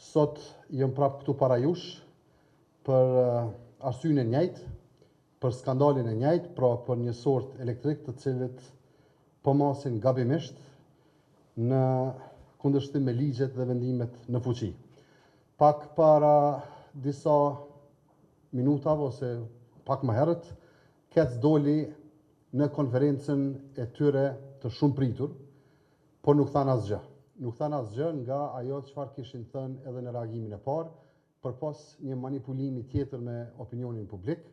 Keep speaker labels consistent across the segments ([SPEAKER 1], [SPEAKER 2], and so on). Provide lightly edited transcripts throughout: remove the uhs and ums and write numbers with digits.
[SPEAKER 1] Sot jëm prapë këtu para jush për arsyën e njëjtë, për skandalin e njëjtë, pra për një sort elektrik të cilët po masin gabimisht në kundërshtim me ligjet dhe vendimet në fuqi. Pak para disa minutave ose pak më herët, Kec doli në konferencën e tyre të shumë pritur, por nuk thanë asgjë. Nuk thanë asgjë nga ajo çfarë kishin thënë edhe në reagimin e parë, përpas një manipulimi tjetër me opinionin publik,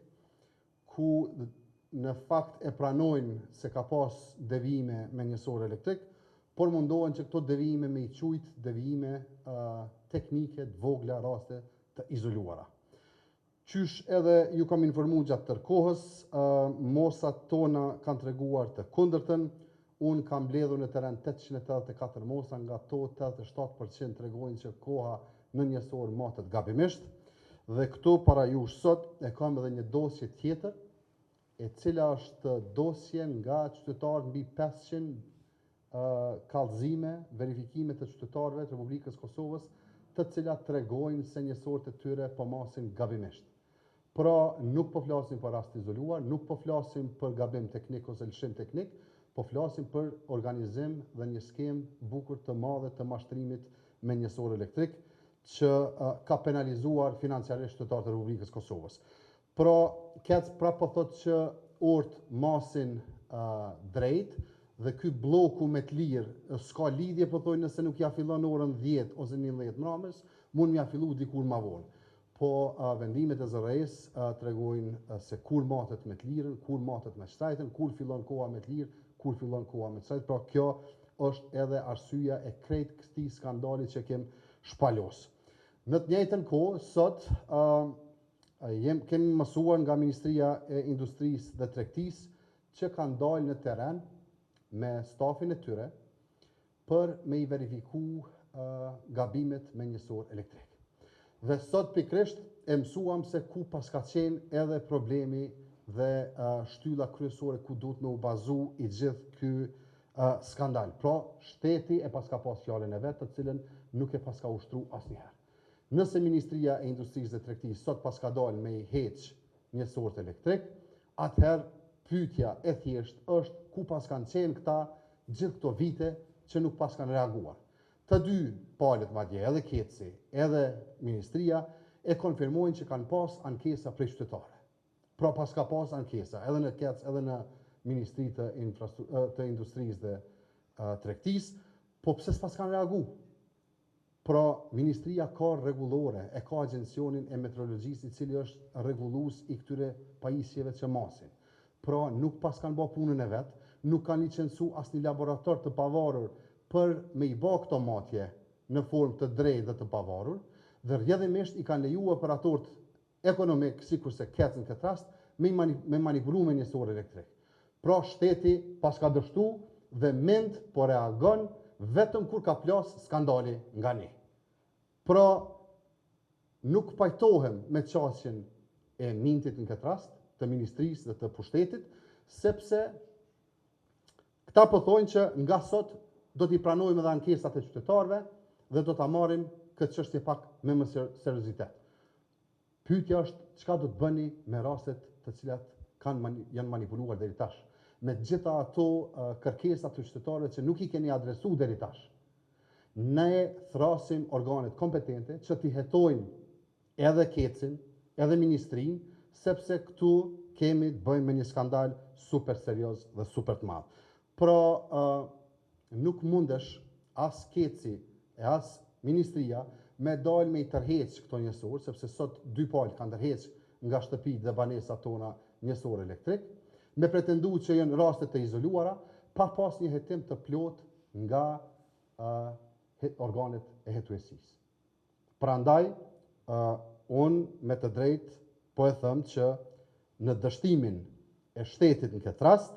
[SPEAKER 1] ku në fakt e pranojnë se ka pas devijime me njësor elektrik, por mundohen që këto devijime me i quajt devijime teknike, të vogla, raste të izoluara. Qysh edhe ju kam informu gjatë tërë kohës, mosat tona kanë treguar të kundërtën. Unë kam mbledhur në teren 884 mosa, nga to 87% tregojnë që koha në njësor matet gabimisht, dhe këtu para jush sot e kam edhe një dosje tjetër, e cila është dosje nga qytetarë mbi 500 kallëzime, verifikime të qytetarëve të Republikës Kosovës, të cilat tregojnë se njësorët e tyre po masin gabimisht. Pra nuk po flasim për rast izoluar, nuk po flasim për gabim teknik ose lëshim teknik, po flasim për organizim dhe një skemë bukur të madhe të mashtrimit me njësor elektrik, që ka penalizuar financiarisht qytetarët e Republikës Kosovës. Pra, Kec prapë po thotë që orët masin drejt, dhe ky bloku me të lirë s'ka lidhje, po thojnë nëse nuk ja fillon orën 10 ose 11 mramës, mund m'ja fillu dikur ma vonë. Po vendimet e ZRE-s tregojnë se kur matet me të lirën, kur matet me shtrajtën, kur fillon koha me të lirë, kur fillon koha me të shtrajtën. Pra kjo është edhe arsyeja e krejt këtij skandali që kem shpalos. Në të njëjtën kohë, sot kemi mësuar nga Ministria e Industrisë dhe Tregtisë që kanë dalë në teren me stafin e tyre për me i verifiku gabimet me njësor elektrik. Dhe sot pikrisht e mësuam se ku pas ka qenë edhe problemi dhe shtylla kryesore ku duhet me u bazu i gjithë ky skandal. Pra, shteti e pas ka pas fjalën e vetë, të cilën nuk e pas ka ushtru asnjëherë. Nëse Ministria e Industrisë dhe Tregtisë sot pas ka dalë me i heq njësor elektrik, atëherë pyetja e thjeshtë është ku pas kanë qenë këta gjithë këto vite që nuk pas kanë reaguar. Të dy palët madje, edhe Keci, edhe Ministria, e konfirmojnë që kanë pas ankesa prej qytetarëve. Pra pas ka pas ankesa, edhe në Kec, edhe në Ministri të Industrisë dhe Tregtisë, po pse s'pas kanë reagu? Pra, Ministria ka rregullore, e ka agjencionin e meteorologjisë, i cili është rregullues i këtyre pajisjeve që masin. Pra, nuk pas kanë bë punën e vet, nuk kanë licencu asnjë laborator të pavarur për me i bë këto matje në formë të drejtë dhe të pavarur, dhe rrjedhimisht i kanë leju operatorët ekonomik, sikurse Kec në këtë rast, me manipulu me njësor elektrik. Pra, shteti pas ka dështu dhe mend po reagon vetëm kur ka plas skandali nga ne. Pra, nuk pajtohem me qasjen e mintit në këtë rast, të Ministrisë dhe të Pushtetit, sepse këta po thojnë që nga sot do t'i pranojmë edhe ankesat e qytetarëve dhe do t'a marrim këtë çështje pak me më seriozitet. Pyetja është çka do të bëni me rastet të cilat janë manipuluar deri tash, me gjitha ato kërkesat të qytetarëve që nuk i keni adresu deri tash. Ne thrasim organet kompetente që t'i hetojnë edhe Kecin, edhe Ministrinë, sepse këtu kemi të bëjmë me një skandal super serioz dhe super të madh. Pra, nuk mundesh as Keci e as Ministria me dalë me i tërheq këto njësor, sepse sot dy palë kanë tërheq nga shtëpitë dhe banesat tona njësor elektrik, me pretendu që janë raste të izoluara, pa pas një hetim të plot nga organet e hetuesisë. Prandaj, unë me të drejtë po e them që në dështimin e shtetit në këtë rast,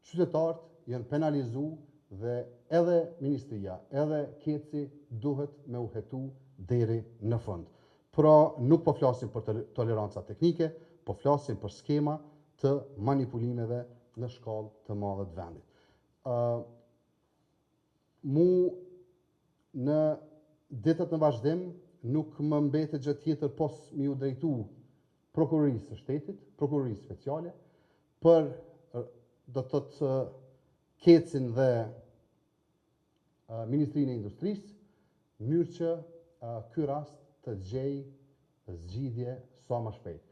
[SPEAKER 1] qytetarët janë penalizu dhe edhe Ministria, edhe Keci duhet me u hetu deri në fund. Pra, nuk po flasim për toleranca teknike, po flasim për skema të manipulimeve në shkallë të madhe të vendit. Mu në ditët në vazhdim nuk më mbetet gjë tjetër pos mi u drejtu prokurorisë së shtetit, prokurorisë speciale, për do të thotë Kecin dhe Ministrinë e Industrisë, në mënyrë që ky rast të gjej zgjidhje sa më shpejt.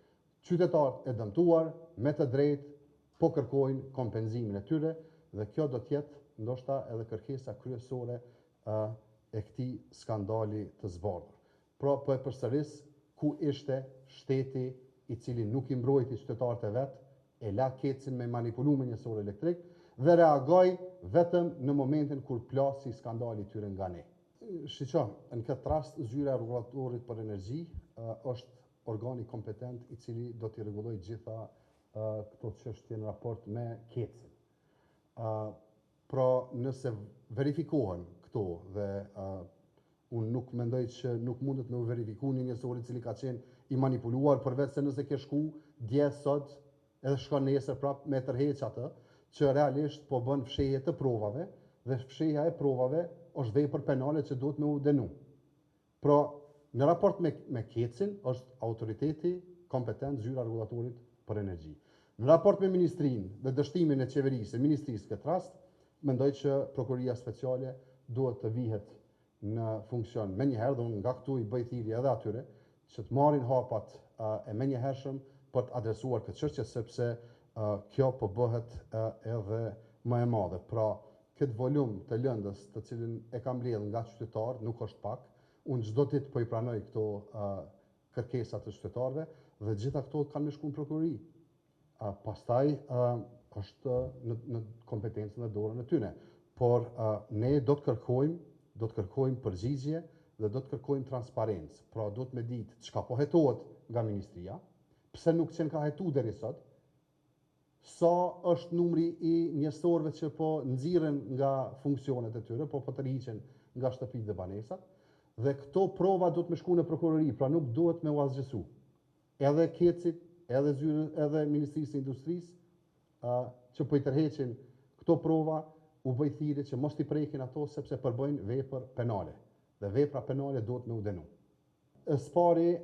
[SPEAKER 1] Qytetarët e dëmtuar me të drejtë po kërkojnë kompenzimin e tyre dhe kjo do të jetë ndoshta edhe kërkesa kryesore e këtij skandali të zbardhur. Pra po e përsëris ku ishte shteti i cili nuk i mbrojti qytetarët e vet, e la Kecin me manipulu me njësor elektrik dhe reagoi vetëm në momentin kur plasi skandali i tyre nga ne. Shiqo, në këtë rast zyra e rregullatorit për energji është organi kompetent i cili do t'i rregullojë gjitha këto çështje në raport me Kecin. Pra nëse verifikohen këto dhe unë nuk mendoj që nuk mundet me verifiku një njësor i cili ka qenë i manipuluar, përveç se nëse ke shku dje sot edhe shkon nesër prap me tërheq atë, që realisht po bën fshehje të provave dhe fshehja e provave është vepër penale që duhet me u denu. Pra, në raport me Kecin është autoriteti kompetent zyra e rregullatorit për energji. Në raport me ministrinë dhe dështimin e qeverisë, ministrisë këtë rast, mendoj që prokuroria speciale duhet të vihet në funksion menjëherë, dhe unë nga këtu i bëj thirrje edhe atyre që të marrin hapat e menjëhershëm për të adresuar këtë çështje, sepse kjo po bëhet edhe më e madhe. Pra, këtë volum të lëndës të cilin e kam mbledh nga qytetarë nuk është pak. Unë çdo ditë po i pranoj këto kërkesa të qytetarëve dhe gjitha këto kanë me shku në prokurori. Pastaj është në kompetencën dhe dorën e tyre. Por ne do të kërkojmë përgjigje dhe do të kërkojmë transparencë. Pra do të me ditë çka po hetohet nga ministria, pse nuk qenë ka hetu deri sot, sa është numri i njësorëve që po nxirren nga funksionet e tyre, po tërhiqen nga shtëpitë dhe banesat, dhe këto prova duhet me shku në prokurori, pra nuk duhet me u asgjësu. Edhe Kecit, edhe zyrën, edhe Ministrisë së Industrisë, që po i tërheqin këto prova, u bëj thirrje që mos t'i prekin ato sepse përbëjnë vepër penale. Dhe vepra penale duhet me u denu. Spari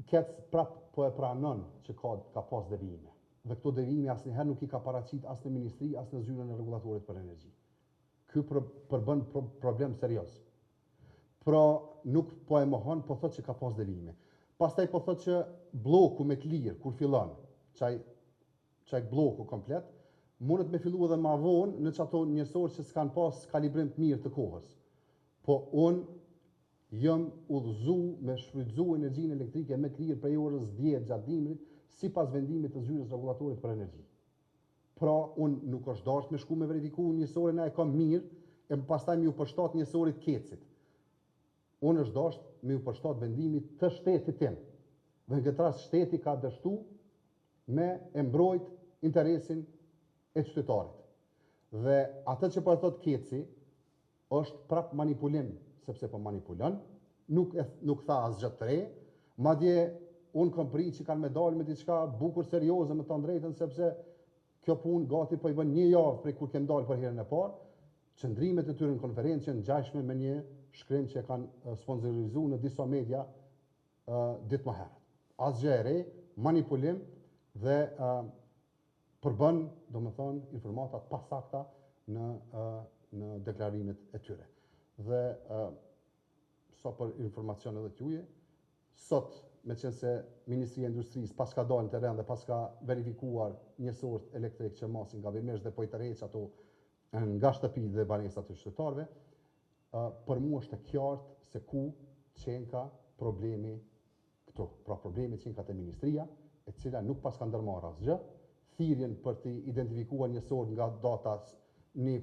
[SPEAKER 1] Kec prap po e pranon që ka pas devijime. Dhe këto devijime asnjëherë nuk i ka paraqit as në ministri, as në zyrën e rregullatorit për energji. Ky përbën problem serioz. Pra nuk po e mohon, po thot që ka pas devijime. Pastaj po thot që bloku me të lirë kur fillon, çaj bloku komplet, mundet me fillu edhe ma vonë në çato njësorë që s'kan pas kalibrim të mirë të kohës. Po unë jam udhëzu me shfrytëzu energjinë elektrike me të lirë prej orës 10 gjatë dimrit, sipas vendimit të zyrës rregullatorit për energji. Pra, unë nuk është dashur me shku me verifiku njësorin e kam mirë, e pastaj me u përshtat njësorit Kecit. Unë është dashur me u përshtat vendimit të shtetit tim. Dhe në këtë rast shteti ka dështu me e mbrojt interesin e qytetarit. Dhe atë që po e thot Keci është prap manipulim, sepse po manipulon, nuk tha asgjë të re, madje unë kam prit që kanë me dalë me diçka bukur serioze me të drejtën, sepse kjo punë gati po i bën një javë prej kur kem dalë për herën e parë, qëndrimet e tyre në konferencë ngjashme me një shkrim që e kanë sponsorizuar në disa media ditë më herët. Asgjë e re, manipulim dhe përbën, domethënë, informata pasakta në deklarimet e tyre. Dhe sa për informacion edhe t'juje, sot me qenë se Ministria e Industrisë pas ka dalë në teren dhe pas ka verifikuar njësort elektrik që masin gabimisht dhe po i tërheq ato nga shtëpitë dhe banesat të qytetarëve, për mua është e qartë se ku qenka problemi këtu. Pra problemi qenka te ministria, e cila nuk pas ka ndërmarrë asgjë, thirrjen për të identifikuar njësort nga data 1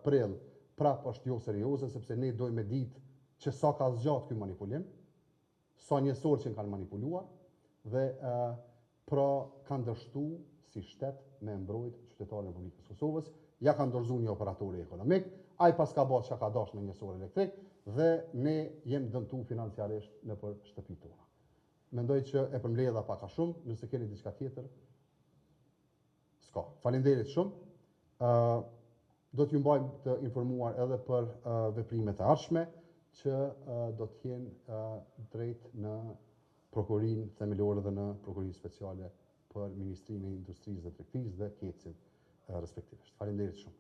[SPEAKER 1] prill prap është jo serioze, sepse ne dojmë me ditë që sa ka zgjat ky manipulim, sa njësor që kanë manipuluar, dhe pra kanë dështu si shtet me mbrojt qytetarën e Republikës Kosovës, ja kanë dorëzu një operatori ekonomik, ai pas ka bërë që ka dash me njësor elektrik, dhe ne jem dëmtu financiarisht në për shtëpitë tona. Mendoj që e përmbledha pak a shumë, nëse keni diçka tjetër, s'ka. Faleminderit shumë. Do t'ju mbajmë të informuar edhe për veprimet e ardhshme. që do të jenë drejt në Prokurinë themelore dhe në Prokurinë speciale për Ministrinë e Industrisë dhe Tregtisë dhe KEC-in respektivisht. Faleminderit shumë.